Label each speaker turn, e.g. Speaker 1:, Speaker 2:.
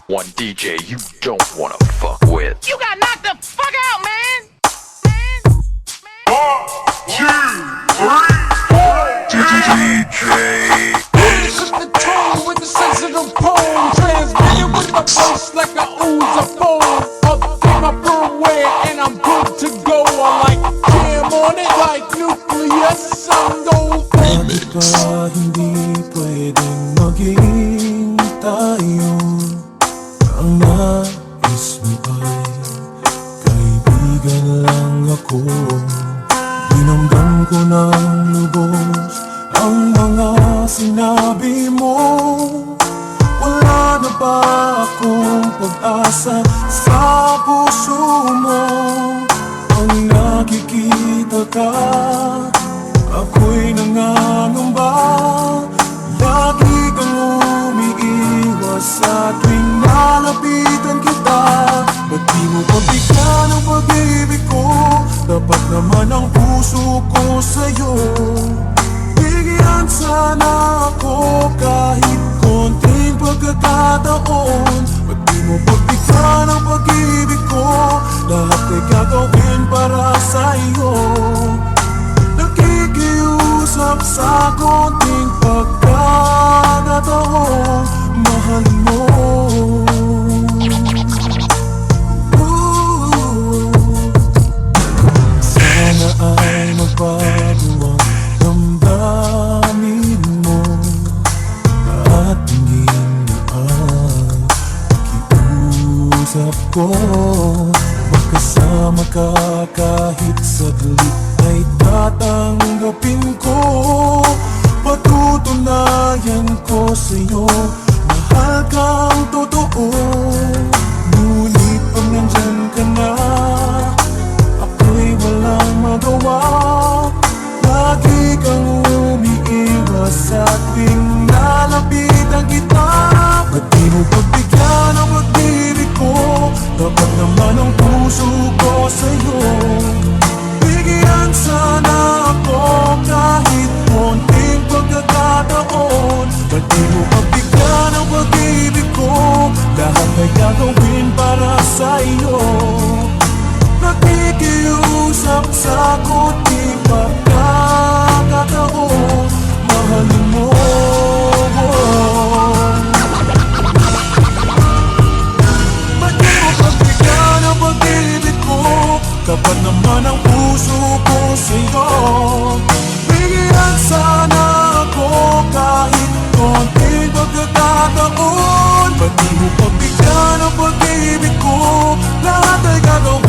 Speaker 1: One DJ you don't wanna fuck with.
Speaker 2: You got knocked the fuck out, man!
Speaker 1: DJ.
Speaker 3: Set the tone with the sensitive poem, transmitted with the bass like a ooze of foam. Up in my firmware and I'm good to go. I like jam on it like nuclear sound gold.
Speaker 4: Bakit ba hindi pwedeng maging tayo? Ang nais mo ay kaibigan lang ako. Dinamdam ko ng lubos ang mga sinabi mo. Wala na ba akong pag-asa sa puso mo? Ang nakikita ka, ako'y nangangamba. Lagi kang umiiwas sa tuwing nalapitan kita. Ba't di mo pagbigyan ang pag-ibig ko? Dapat naman ang puso ko sa'yo. Bigyan sana ako kahit konting pagkakataon. Ba't di mo pagbigyan ang pag-ibig ko? Lahat ay gagawin para sa'yo. Nakikiusap sa konting pagkakataon. Mahalin mo. Sana ay magbago ang damdamin mo at hindi mo pakiusap ko. Magkasama ka kahit saglit ay tatanggapin ko. Patutunayan ko sa'yo, mahal kang totoo. Ngunit pag nandyan ka na, ako'y walang magawa. Lagi kang umiiwas sa tuwing nalapitan kita. Ba't di mo pagbigyan ang pag-ibig ko? Dapat naman ang puso ko sa'yo. Bigyan sana ako kahit konting pagkakataon. Ba't di mo pagbigyan ang pag-ibig ko? Lahat ay gagawin para sa'yo. Nakikiusap sa konting pagkakataon. Mahalin mo. Ba't di mo pagbigyan ang pag-ibig ko? Kapag naman ang puso ko sa'yo. Bigyan sana ako kahit konting pagkakataon. Ba't di mo pagbigyan ang pag-ibig ko? Lahat ay gagawin